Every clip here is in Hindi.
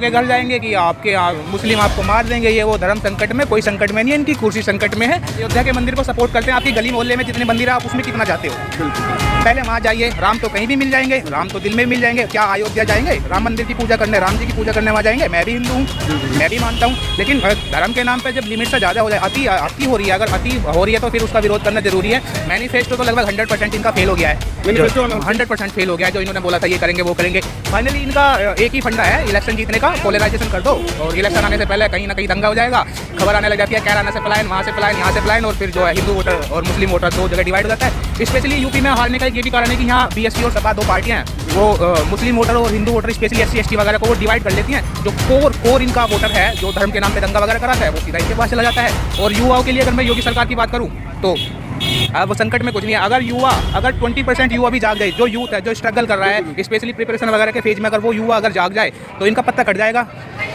के घर जाएंगे कि आपके मुस्लिम आपको मार देंगे, ये वो धर्म संकट में, कोई संकट में नहीं है, इनकी कुर्सी संकट में है। अयोध्या के मंदिर को सपोर्ट करते हैं। आपकी गली मोहल्ले में जितने मंदिर है आप उसमें कितना जाते हो? पहले वहाँ जाइए। राम तो कहीं भी मिल जाएंगे, राम तो दिल में मिल जाएंगे। क्या अयोध्या जाएंगे राम मंदिर की पूजा करने, राम जी की पूजा करने वहाँ जाएंगे? मैं भी हिंदू हूँ, मैं भी मानता हूँ, लेकिन धर्म के नाम पर जब लिमिट से ज़्यादा हो जाए, अति हो रही है, अगर अति हो रही है तो फिर उसका विरोध करना जरूरी है। मैनिफेस्टो तो लगभग 100% इनका फेल हो गया है, 100% फेल हो गया है। जो इन्होंने बोला था ये करेंगे वो करेंगे, फाइनली इनका एक ही फंडा है, इलेक्शन जीतने का। पोलराइजेशन कर दो और इलेक्शन आने से पहले कहीं ना कहीं दंगा हो जाएगा। खबर आने लग जाती है कैराना से पलायन, वहाँ से पलायन, यहाँ से पलायन, और फिर जो है हिंदू वोटर और मुस्लिम वोटर दो जगह डिवाइड हो जाता है। स्पेशली यूपी में हारने का ये भी कारण है कि यहाँ बीएसपी और सपा दो पार्टियाँ हैं, वो मुस्लिम वोटर और Hindu voter specially SC ST वगैरह को वो डिवाइड कर लेती हैं। जो कोर इनका वोटर है, जो धर्म के नाम पे दंगा वगैरह कराता है, वो सीधा इनके पास चला जाता है। और युवाओं के लिए अगर मैं योगी सरकार की बात करूँ तो वो संकट में कुछ नहीं है। अगर 20% युवा भी जाग जाए, जो यूथ है जो स्ट्रगल कर रहा है स्पेशली प्रिपरेशन वगैरह के फेज में, अगर वो युवा अगर जाग जाए तो इनका पत्ता कट जाएगा,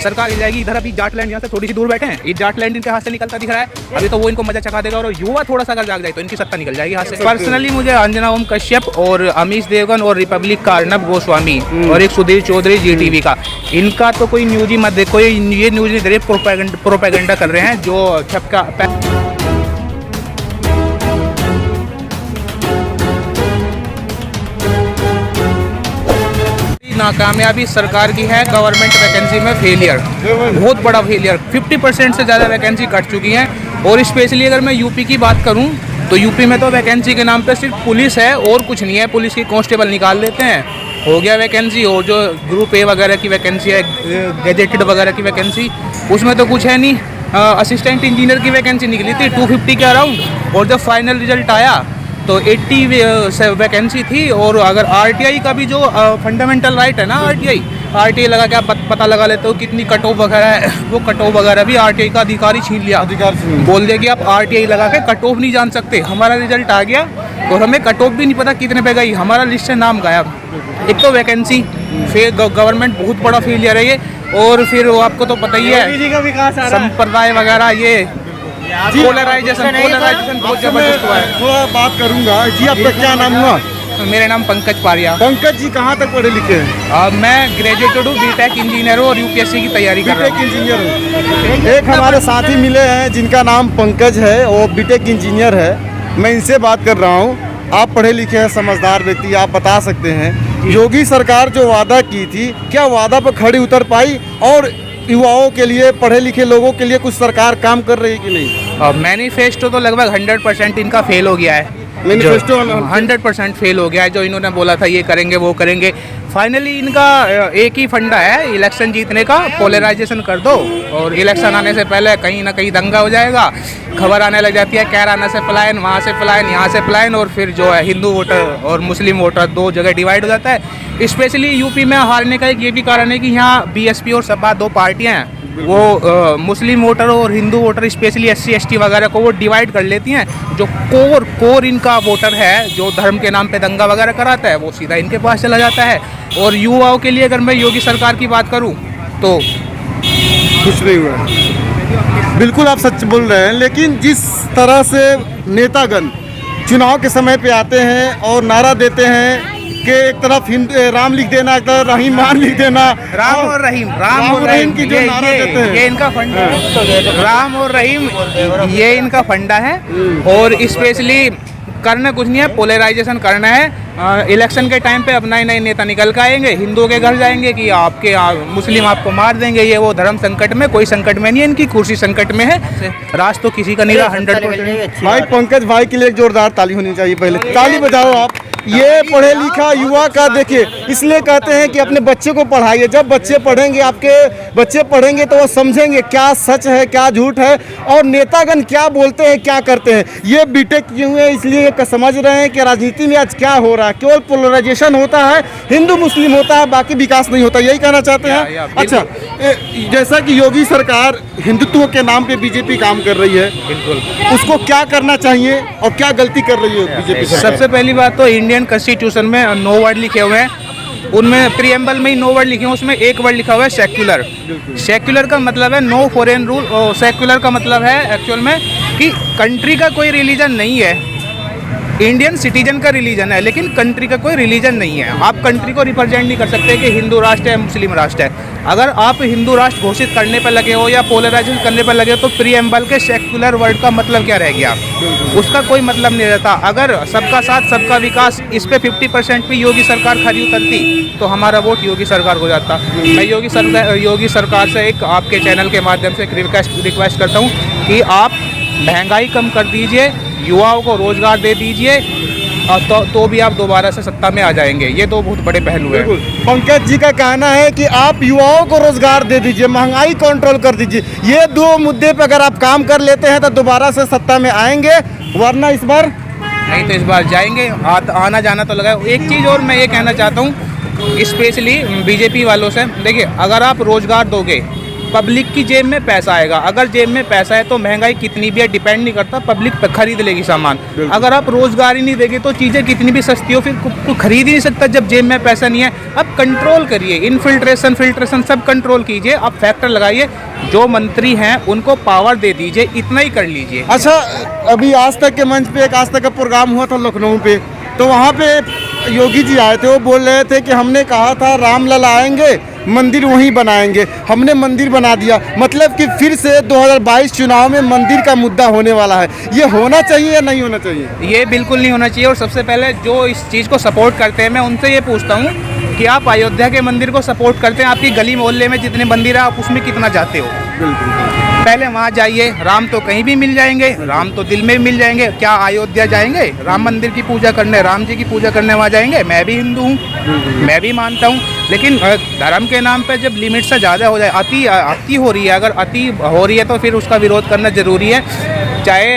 सरकार हिल जाएगी। इधर अभी जाटलैंड यहाँ से थोड़ी सी दूर बैठे हैं, ये जाटलैंड इनके हाथ से निकलता दिख रहा है, अभी तो वो इनको मजा चखा देगा। और युवा थोड़ा सा अगर जाग जाए तो इनकी सत्ता निकल जाएगी हाथ से। पर्सनली मुझे अंजना ओम कश्यप और अमीश देवगन और रिपब्लिक का अर्नब गोस्वामी और एक सुधीर चौधरी जीटीवी का, इनका तो कोई न्यूज ही मत देखो, ये न्यूज नहीं दे रहे, प्रोपेगेंडा कर रहे हैं जो छपका। नाकामयाबी सरकार की है गवर्नमेंट वैकेंसी में फेलियर, बहुत बड़ा फेलियर। 50% से ज़्यादा वैकेंसी कट चुकी हैं। और स्पेशली अगर मैं यूपी की बात करूं तो यूपी में तो वैकेंसी के नाम पे सिर्फ पुलिस है और कुछ नहीं है। पुलिस की कांस्टेबल निकाल देते हैं, हो गया वैकेंसी। और जो ग्रुप ए वगैरह की वैकेंसी है, गैजेटेड वगैरह की वैकेंसी, उसमें तो कुछ है नहीं। असिस्टेंट इंजीनियर की वैकेंसी निकली थी 250 के अराउंड, और जब फाइनल रिजल्ट आया तो 80 वैकेंसी थी। और अगर आरटीआई का भी जो फंडामेंटल राइट है ना, आरटीआई लगा के आप पता लगा लेते हो कितनी कट ऑफ वगैरह है, वो कट ऑफ वगैरह भी आरटीआई का अधिकारी छीन लिया। बोल दिया कि आप आरटीआई लगा के कट ऑफ नहीं जान सकते। हमारा रिजल्ट आ गया और हमें कट ऑफ भी नहीं पता कितने पे गई, हमारा लिस्ट से नाम गायब। एक तो वैकेंसी फिर गवर्नमेंट बहुत बड़ा फेलियर है ये। और फिर वो आपको तो पता ही है संप्रदाय वगैरह, ये पोलराइजेशन बहुत जबरदस्त हुआ है। थोड़ा बात करूंगा जी, आपका क्या नाम हुआ? मेरा नाम पंकज पारिया। पंकज जी कहाँ तक पढ़े लिखे हैं? मैं ग्रेजुएटेड हूँ, बीटेक इंजीनियर हूँ और यूपीएससी की तैयारी कर रहा हूँ। बीटेक इंजीनियर हूँ। एक हमारे साथी मिले हैं जिनका नाम पंकज है, वो बीटेक इंजीनियर है। मैं इनसे बात कर रहा हूँ। आप पढ़े लिखे हैं, समझदार व्यक्ति, आप बता सकते हैं योगी सरकार जो वादा की थी, क्या वादा पर खड़ी उतर पाई? और युवाओं के लिए, पढ़े लिखे लोगों के लिए कुछ सरकार काम कर रही है कि नहीं? मैनिफेस्टो तो लगभग 100% इनका फेल हो गया है। मैनिफेस्टो 100% फेल हो गया है। जो इन्होंने बोला था ये करेंगे वो करेंगे, फाइनली इनका एक ही फंडा है इलेक्शन जीतने का। पोलराइजेशन कर दो और इलेक्शन आने से पहले कहीं ना कहीं दंगा हो जाएगा। खबर आने लग जाती है कैराना से पलायन, वहाँ से पलायन, यहाँ से पलायन, और फिर जो है हिंदू वोटर और मुस्लिम वोटर दो जगह डिवाइड हो जाता है। स्पेशली यूपी में हारने का एक ये भी कारण है कि यहाँ बीएसपी और सपा दो पार्टियाँ हैं, वो मुस्लिम वोटर और Hindu voter specially SC ST वगैरह को वो डिवाइड कर लेती हैं। जो कोर इनका वोटर है, जो धर्म के नाम पे दंगा वगैरह कराता है, वो सीधा इनके पास चला जाता है। और युवाओं के लिए अगर मैं योगी सरकार की बात करूं तो कुछ नहीं हुआ। बिल्कुल आप सच बोल रहे हैं, लेकिन जिस तरह से नेतागण चुनाव के समय पे आते हैं और नारा देते हैं कि एक तरफ राम लिख देना, एक तरफ रहीमान लिख देना, राम और रहीम की जो नारा देते हैं, ये इनका फंडा है। राम और रहीम ये इनका फंडा है। और स्पेशली करना कुछ नहीं है, पोलराइजेशन करना है। इलेक्शन के टाइम पे अपना ही नए नेता निकल के आएंगे, हिंदुओं के घर जाएंगे कि आपके मुस्लिम आपको मार देंगे, ये वो धर्म संकट में, कोई संकट में नहीं है, इनकी कुर्सी संकट में है। राज तो किसी का नहीं रहा 100%। भाई पंकज भाई के लिए एक जोरदार ताली होनी चाहिए, पहले ताली बजाओ आप। ये पढ़े लिखा युवा का देखिए, इसलिए कहते हैं कि अपने बच्चे को पढ़ाइए। जब बच्चे पढ़ेंगे, आपके बच्चे पढ़ेंगे तो वो समझेंगे क्या सच है क्या झूठ है, और नेतागण क्या बोलते हैं क्या करते हैं। ये बीटेक किए हुए हैं, इसलिए समझ रहे हैं कि राजनीति में आज क्या हो रहा है। केवल पोलराइजेशन होता है, हिंदू मुस्लिम होता है, बाकी विकास नहीं होता, यही कहना चाहते हैं। अच्छा, जैसा कि योगी सरकार हिंदुत्व के नाम पे बीजेपी काम कर रही है, बिल्कुल उसको क्या करना चाहिए और क्या गलती कर रही है बीजेपी? सबसे पहली बात तो इंडियन कॉन्स्टिट्यूशन में 9 वर्ड लिखे हुए हैं, उनमें प्रीएम्बल में ही 9 वर्ड लिखे हैं, उसमें एक वर्ड लिखा हुआ है सेक्युलर। सेक्युलर का मतलब है नो फॉरेन रूल, और सेक्युलर का मतलब है एक्चुअल में कि कंट्री का कोई रिलीजन नहीं है, इंडियन सिटीजन का रिलीजन है, लेकिन कंट्री का कोई रिलीजन नहीं है। आप कंट्री को रिप्रेजेंट नहीं कर सकते कि हिंदू राष्ट्र है, मुस्लिम राष्ट्र है। अगर आप हिंदू राष्ट्र घोषित करने पर लगे हो या पोलराइजेशन करने पर लगे हो, तो प्रीएम्बल के सेक्युलर वर्ड का मतलब क्या रह गया? उसका कोई मतलब नहीं रहता। अगर सबका साथ सबका विकास इस पे 50% भी योगी सरकार खरी उतरती तो हमारा वोट योगी सरकार को जाता। मैं योगी सरकार से एक आपके चैनल के माध्यम से एक रिक्वेस्ट करता हूँ कि आप महंगाई कम कर दीजिए, युवाओं को रोजगार दे दीजिए, तो भी आप दोबारा से सत्ता में आ जाएंगे। ये दो बहुत बड़े पहलू हैं। पंकज जी का कहना है कि आप युवाओं को रोजगार दे दीजिए, महंगाई कंट्रोल कर दीजिए। ये दो मुद्दे पे अगर आप काम कर लेते हैं तो दोबारा से सत्ता में आएंगे, वरना इस बार नहीं तो इस बार जाएंगे। आना जाना तो लगा। एक चीज़ और मैं ये कहना चाहता हूँ स्पेशली बीजेपी वालों से, देखिए अगर आप रोजगार दोगे पब्लिक की जेब में पैसा आएगा। अगर जेब में पैसा है तो महंगाई कितनी भी है डिपेंड नहीं करता, पब्लिक खरीद लेगी सामान। अगर आप रोजगार ही नहीं देंगे तो चीज़ें कितनी भी सस्ती हो, फिर कोई खरीद ही नहीं सकता जब जेब में पैसा नहीं है। अब कंट्रोल करिए, इनफिल्ट्रेशन फिल्ट्रेशन सब कंट्रोल कीजिए। आप फैक्टर लगाइए, जो मंत्री हैं उनको पावर दे दीजिए, इतना ही कर लीजिए। अच्छा, अभी आज तक के मंच पे एक आज तक का प्रोग्राम हुआ था लखनऊ पे, तो वहाँ पे योगी जी आए थे। वो बोल रहे थे कि हमने कहा था रामलला आएंगे, मंदिर वहीं बनाएंगे, हमने मंदिर बना दिया। मतलब कि फिर से 2022 चुनाव में मंदिर का मुद्दा होने वाला है। ये होना चाहिए या नहीं होना चाहिए? ये बिल्कुल नहीं होना चाहिए। और सबसे पहले जो इस चीज़ को सपोर्ट करते हैं, मैं उनसे ये पूछता हूँ कि आप अयोध्या के मंदिर को सपोर्ट करते हैं, आपकी गली मोहल्ले में जितने मंदिर हैं आप उसमें कितना जाते हो? पहले वहाँ जाइए। राम तो कहीं भी मिल जाएंगे, राम तो दिल में भी मिल जाएंगे। क्या अयोध्या जाएंगे राम मंदिर की पूजा करने, राम जी की पूजा करने वहाँ जाएंगे? मैं भी हिंदू हूँ, मैं भी मानता हूँ, लेकिन धर्म के नाम पे जब लिमिट से ज़्यादा हो जाए, अति हो रही है, अगर अति हो रही है तो फिर उसका विरोध करना ज़रूरी है। चाहे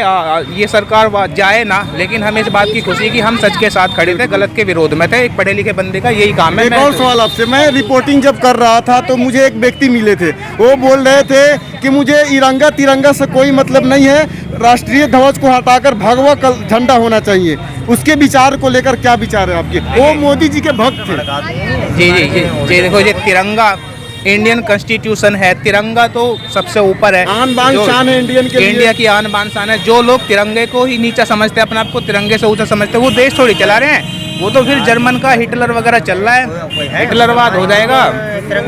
ये सरकार जाए ना, लेकिन हमें इस बात की खुशी कि हम सच के साथ खड़े थे, गलत के विरोध में थे। एक पढ़े लिखे बंदे का यही काम है। एक और सवाल आपसे, मैं रिपोर्टिंग जब कर रहा था तो मुझे एक व्यक्ति मिले थे, वो बोल रहे थे कि मुझे इरंगा तिरंगा से कोई मतलब नहीं है, राष्ट्रीय ध्वज को हटाकर भगवा झंडा होना चाहिए। उसके विचार को लेकर क्या विचार है आपके? वो मोदी जी के भक्त थे। जी देखो, ये तिरंगा इंडियन कॉन्स्टिट्यूशन है, तिरंगा तो सबसे ऊपर है, आन बान शान है इंडियन के लिए। इंडिया की आन बान शान है। जो लोग तिरंगे को ही नीचा समझते हैं, अपने आप को तिरंगे से ऊंचा समझते हैं, वो देश थोड़ी चला रहे हैं। वो तो फिर जर्मन का हिटलर वगैरह चल रहा है, हिटलरवाद हो जाएगा,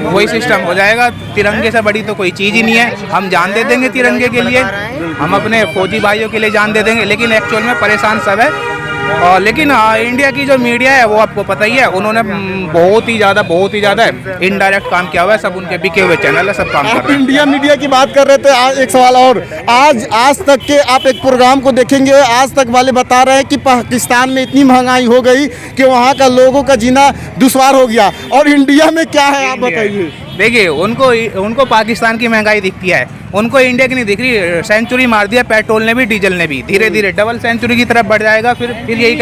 वही सिस्टम हो जाएगा। तिरंगे से बड़ी तो कोई चीज़ ही नहीं है। हम जान दे देंगे तिरंगे के लिए, हम अपने फौजी भाइयों के लिए जान दे देंगे, लेकिन एक्चुअल में परेशान सब है। और लेकिन इंडिया की जो मीडिया है वो आपको पता ही है, उन्होंने बहुत ही ज़्यादा इनडायरेक्ट काम किया हुआ है। सब उनके बिके हुए चैनल है, सब काम कर रहे हैं। इंडिया मीडिया की बात कर रहे थे। आज एक सवाल और, आज तक के आप एक प्रोग्राम को देखेंगे, आज तक वाले बता रहे हैं कि पाकिस्तान में इतनी महंगाई हो गई कि वहाँ का लोगों का जीना दुश्वार हो गया, और इंडिया में क्या है आप बताइए। देखिए, उनको पाकिस्तान की महंगाई दिखती है, उनको इंडिया की नहीं दिख रही। सेंचुरी मार दिया पेट्रोल ने भी, डीजल ने भी। धीरे धीरे डबल सेंचुरी की तरफ बढ़ जाएगा। फिर यही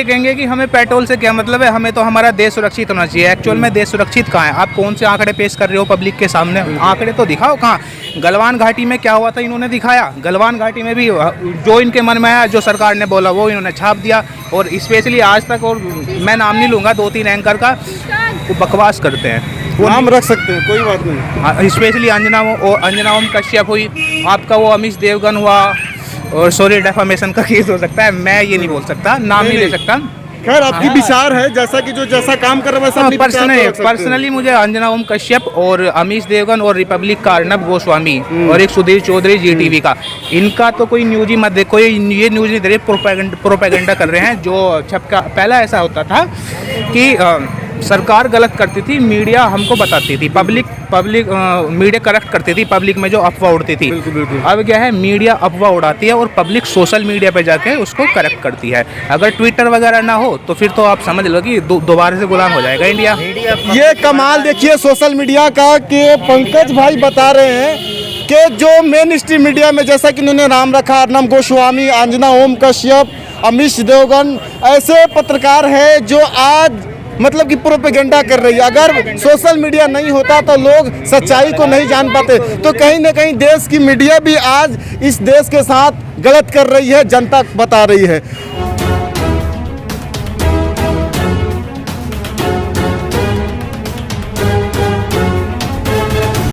कहेंगे कि हमें पेट्रोल से क्या मतलब है, हमें तो हमारा देश सुरक्षित होना चाहिए। एक्चुअल में देश सुरक्षित कहाँ है? आप कौन से आंकड़े पेश कर रहे हो पब्लिक के सामने? आंकड़े तो दिखाओ। कहाँ गलवान घाटी में क्या हुआ था इन्होंने दिखाया? गलवान घाटी में भी जो इनके मन में आया, जो सरकार ने बोला वो इन्होंने छाप दिया। और स्पेशली आज तक, और मैं नाम नहीं लूँगा, 2-3 एंकर का वो बकवास करते हैं, वो नाम रख सकते हैं, कोई बात नहीं। स्पेशली अंजना ओम कश्यप हुई, आपका वो अमीश देवगन हुआ, और सॉरी डेफामेशन का केस हो सकता है। मैं ये नहीं बोल सकता, नाम नहीं ले सकता। खैर, आपकी विचार है, जैसा कि जो जैसा काम कर रहा है। पर्सनली मुझे अंजना ओम कश्यप और अमीश देवगन और रिपब्लिक का अर्नब गोस्वामी और एक सुधीर चौधरी जीटीवी का, इनका तो कोई न्यूज ही मत देखो। ये न्यूज नहीं दे रहे, प्रोपेगेंडा कर रहे हैं। जो छपका पहला ऐसा होता था कि सरकार गलत करती थी, मीडिया हमको बताती थी, पब्लिक मीडिया करेक्ट करती थी पब्लिक में जो अफवाह उड़ती थी। अब क्या है, मीडिया अफवाह उड़ाती है और पब्लिक सोशल मीडिया पे जाके उसको करेक्ट करती है। अगर ट्विटर वगैरह ना हो तो फिर तो आप समझ लो कि दोबारा से गुलाम हो जाएगा इंडिया। ये कमाल देखिए सोशल मीडिया का, कि पंकज भाई बता रहे हैं कि जो मेन स्ट्रीम मीडिया में, जैसा कि उन्होंने नाम रखा अर्नब गोस्वामी, अंजना ओम कश्यप, अमीश देवगन, ऐसे पत्रकार है जो आज मतलब कि प्रोपेगेंडा कर रही है। अगर सोशल मीडिया नहीं होता तो लोग सच्चाई को नहीं जान पाते। तो कहीं ना कहीं देश की मीडिया भी आज इस देश के साथ गलत कर रही है, जनता बता रही है।